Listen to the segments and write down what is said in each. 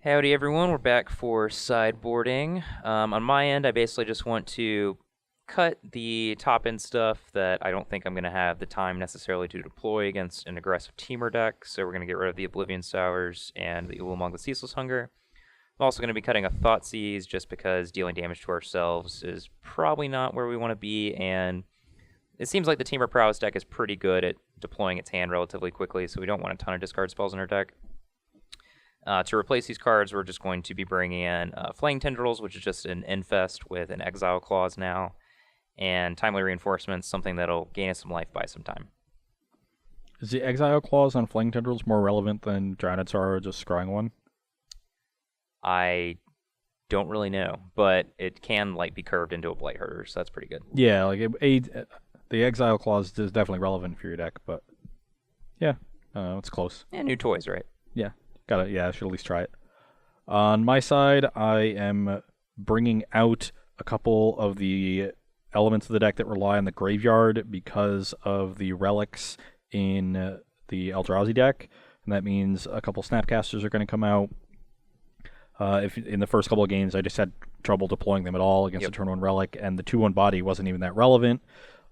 Howdy everyone, we're back for sideboarding. On my end, I basically just want to cut the top end stuff that I don't think I'm going to have the time necessarily to deploy against an aggressive Temur deck, so we're going to get rid of the Oblivion Sours and the Ulamog the Ceaseless Hunger. I'm also going to be cutting a Thoughtseize just because dealing damage to ourselves is probably not where we want to be, and it seems like the Temur Prowess deck is pretty good at deploying its hand relatively quickly, so we don't want a ton of discard spells in our deck. To replace these cards, we're just going to be bringing in Flaying Tendrils, which is just an Infest with an Exile clause now, and Timely Reinforcements, something that'll gain us some life by some time. Is the Exile clause on Flaying Tendrils more relevant than Drowned Sorrow just scrying one? I don't really know, but it can be curved into a Blight Herder, so that's pretty good. Yeah, the Exile clause is definitely relevant for your deck, but yeah, it's close. Yeah, new toys, right? Yeah, got it. Yeah, I should at least try it. On my side, I am bringing out a couple of the elements of the deck that rely on the graveyard because of the relics in the Eldrazi deck, and that means a couple Snapcasters are going to come out. If in the first couple of games I just had trouble deploying them at all against a turn 1 relic, and the 2/1 body wasn't even that relevant.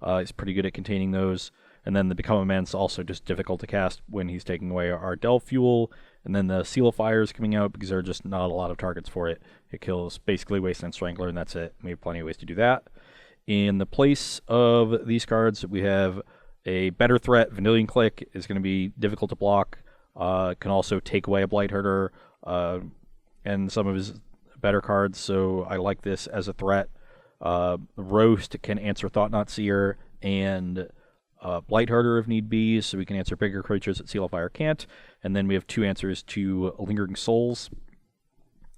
He's pretty good at containing those. And then the Become Immense also just difficult to cast when he's taking away our Delve Fuel. And then the Seal of Fire is coming out because there are just not a lot of targets for it. It kills basically Wasteland Strangler, and that's it. We have plenty of ways to do that. In the place of these cards, we have a better threat. Vanillion Click is going to be difficult to block. Can also take away a Blight Herder and some of his better cards, so I like this as a threat. Roast can answer Thought-Knot Seer and Blight Herder if need be, so we can answer bigger creatures that Seal of Fire can't. And then we have 2 answers to Lingering Souls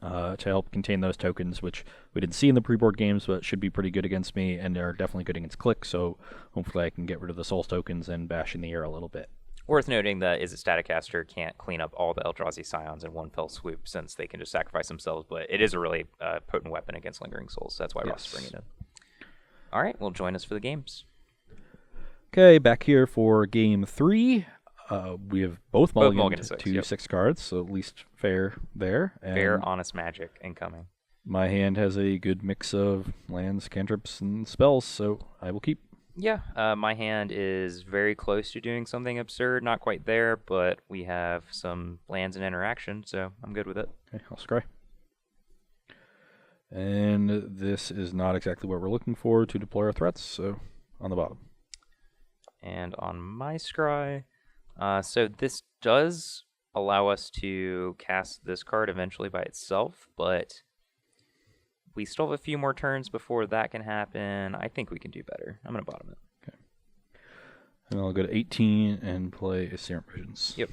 to help contain those tokens, which we didn't see in the pre-board games, but should be pretty good against me, and are definitely good against Click, so hopefully I can get rid of the Souls tokens and bash in the air a little bit. Worth noting that Is It Staticaster can't clean up all the Eldrazi Scions in one fell swoop, since they can just sacrifice themselves, but it is a really potent weapon against Lingering Souls, so that's why Ross is bringing it in. All right, well, join us for the games. Okay, back here for Game 3. We have both mulliganed to 6 cards, so at least fair there. And fair, honest magic incoming. My hand has a good mix of lands, cantrips, and spells, so I will keep. Yeah, my hand is very close to doing something absurd. Not quite there, but we have some lands and interaction, so I'm good with it. Okay, I'll scry. And this is not exactly what we're looking for to deploy our threats, so on the bottom. And on my scry, so this does allow us to cast this card eventually by itself, but we still have a few more turns before that can happen. I think we can do better. I'm going to bottom it. Okay. And I'll go to 18 and play a Serum Visions. Yep.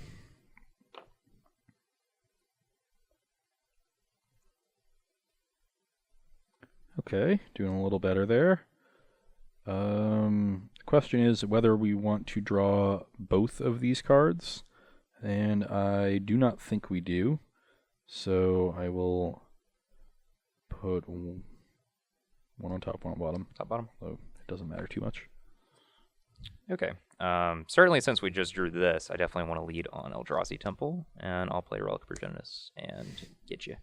Okay, doing a little better there. The question is whether we want to draw both of these cards, and I do not think we do. So I will put one on top, one on bottom. Top, bottom. So it doesn't matter too much. Okay. Certainly, since we just drew this, I definitely want to lead on Eldrazi Temple, and I'll play Relic of Progenitus and get you.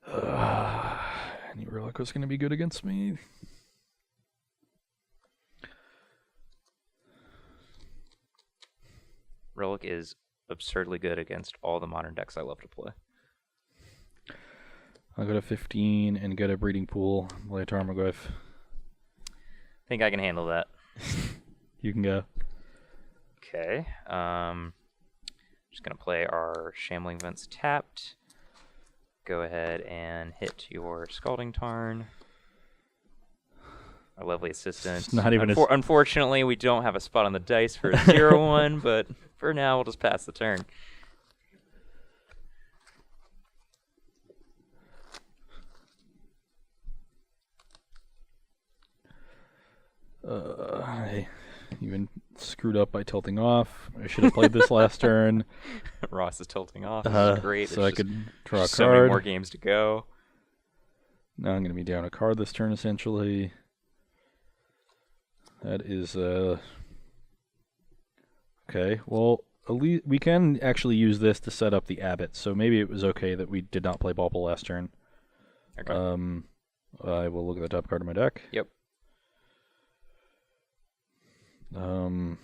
I knew Relic was going to be good against me. Relic is absurdly good against all the modern decks I love to play. I'll go to 15 and get a Breeding Pool, play a Tarmogoyf. I think I can handle that. You can go. Okay. Just going to play our Shambling Vents tapped. Go ahead and hit your Scalding Tarn. Our lovely assistant. Not even Unfortunately, we don't have a spot on the dice for a 0-1, but for now, we'll just pass the turn. I even screwed up by tilting off. I should have played this last turn. Ross is tilting off. This is great. So I could draw a card. So many more games to go. Now I'm going to be down a card this turn, essentially. That is, okay, well, we can actually use this to set up the abbot, so maybe it was okay that we did not play Bauble last turn. Okay. I will look at the top card of my deck. Yep. We're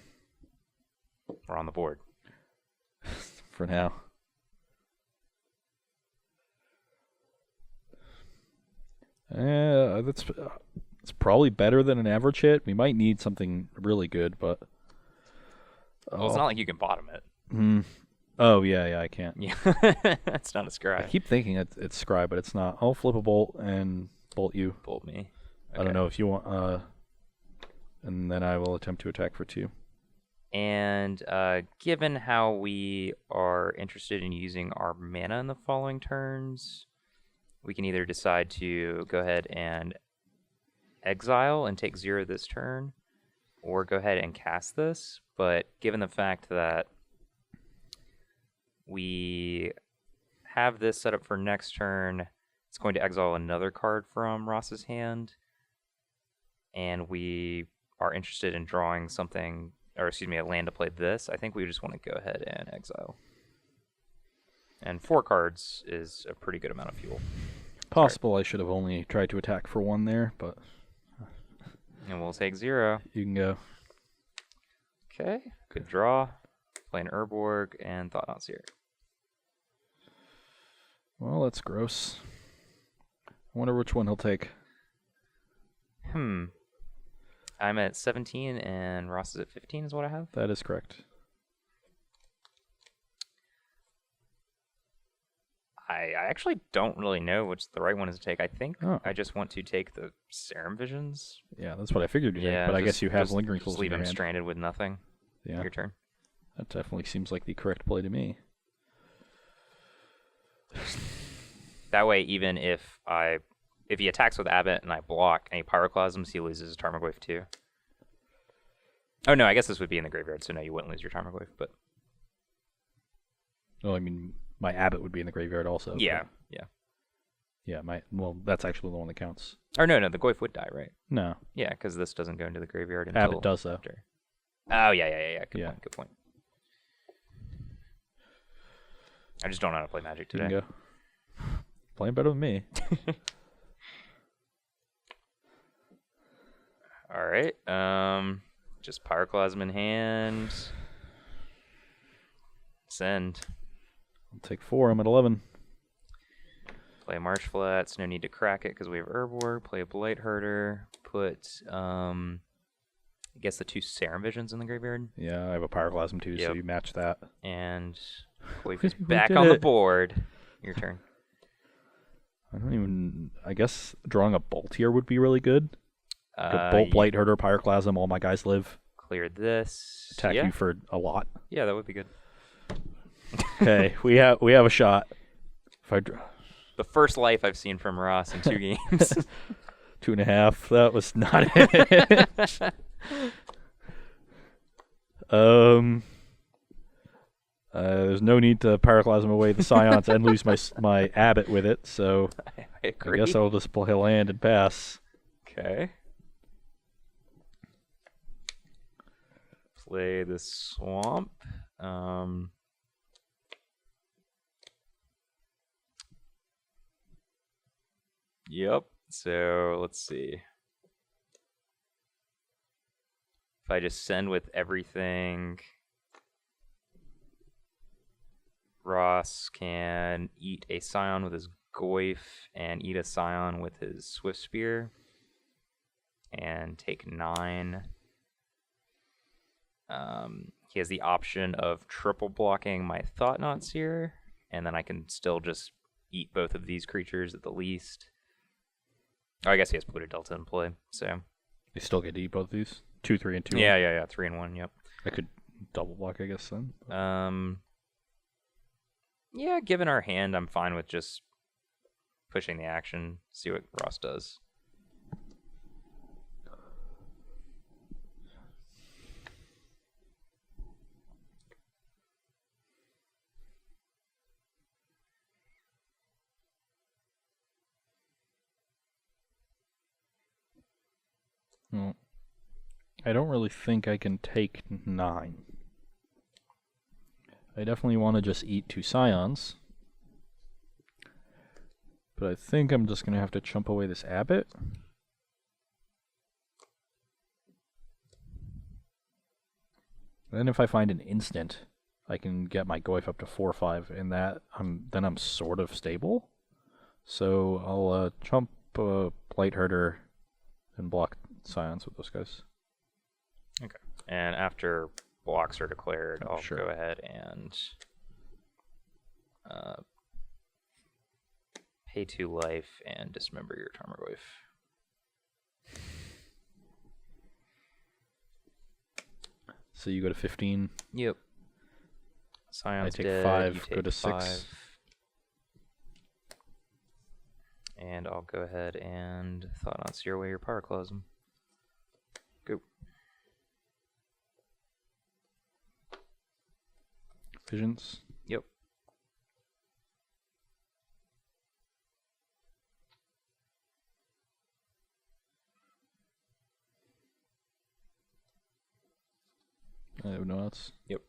on the board. For now. It's probably better than an average hit. We might need something really good, but... Well, it's not like you can bottom it. Oh, yeah, I can't. Yeah, that's not a scry. I keep thinking it's scry, but it's not. I'll flip a bolt and bolt you. Bolt me. Okay. I don't know if you want... and then I will attempt to attack for 2. And given how we are interested in using our mana in the following turns, we can either decide to go ahead and exile and take 0 this turn, or go ahead and cast this. But given the fact that we have this set up for next turn, it's going to exile another card from Ross's hand, and we are interested in drawing something, or excuse me, a land to play this, I think we just want to go ahead and exile. And 4 cards is a pretty good amount of fuel. Possible I should have only tried to attack for 1 there, but... And we'll take 0. You can go. Okay, good draw. Play an Urborg and Thought-Knot Seer. Well, that's gross. I wonder which one he'll take. I'm at 17 and Ross is at 15 is what I have? That is correct. I actually don't really know which the right one is to take. I think I just want to take the Serum Visions. Yeah, that's what I figured you'd take, but I guess you have Lingering Souls in leave your him hand. stranded with nothing. Yeah. Your turn. That definitely seems like the correct play to me. That way, even if he attacks with Abbott and I block any Pyroclasms, he loses his Tarmogoyf too. Oh no, I guess this would be in the graveyard, so no, you wouldn't lose your Tarmogoyf, but... Oh, I mean, my Abbott would be in the graveyard also. Yeah, but... yeah. Yeah, well, that's actually the one that counts. Or no, the Goyf would die, right? No. Yeah, because this doesn't go into the graveyard until... Abbott does, though. After. Oh, yeah. Good point. I just don't know how to play Magic today. You can go. Playing better than me. All right. Just Pyroclasm in hand. Send. I'll take 4. I'm at 11. Play Marsh Flats. No need to crack it because we have Urborg. Play a Blight Herder. Put, I guess the 2 Serum Visions in the graveyard. Yeah, I have a Pyroclasm too, so you match that. And Goyf is back on the board. Your turn. I guess drawing a Bolt here would be really good. Bolt, Blight Herder, Pyroclasm, all my guys live. Clear this. Attack you for a lot. Yeah, that would be good. Okay, we have a shot. If I the first life I've seen from Ross in 2 games. 2.5. That was not it. There's no need to Pyroclasm away the Scions and lose my Abbott with it, so I agree. I guess I'll just play land and pass. Okay. Play the Swamp. Yep. So let's see. If I just send with everything, Ross can eat a Scion with his Goyf and eat a Scion with his Swift Spear and take 9. He has the option of triple blocking my Thought-Knot Seer, and then I can still just eat both of these creatures at the least. Oh, I guess he has Polluted Delta in play, so... You still get to eat both of these? 2, 3, and 2? Yeah. 3 and 1, yep. I could double block, I guess, then. Yeah, given our hand, I'm fine with just pushing the action, see what Ross does. Well, I don't really think I can take 9. I definitely want to just eat 2 Scions. But I think I'm just going to have to chump away this Abbot. Then if I find an instant, I can get my Goyf up to 4/5, and then I'm sort of stable. So I'll chump Blight Herder and block Scions with those guys. Okay. And after blocks are declared, I'll sure. go ahead and pay 2 life and dismember your Tarmogoyf. So you go to 15. Yep. Scion's I take dead, 5, you go take to 5. 6. And I'll go ahead and Thought on Sear away your Pyroclasm. Go. Visions. Yep. I have no outs. Yep.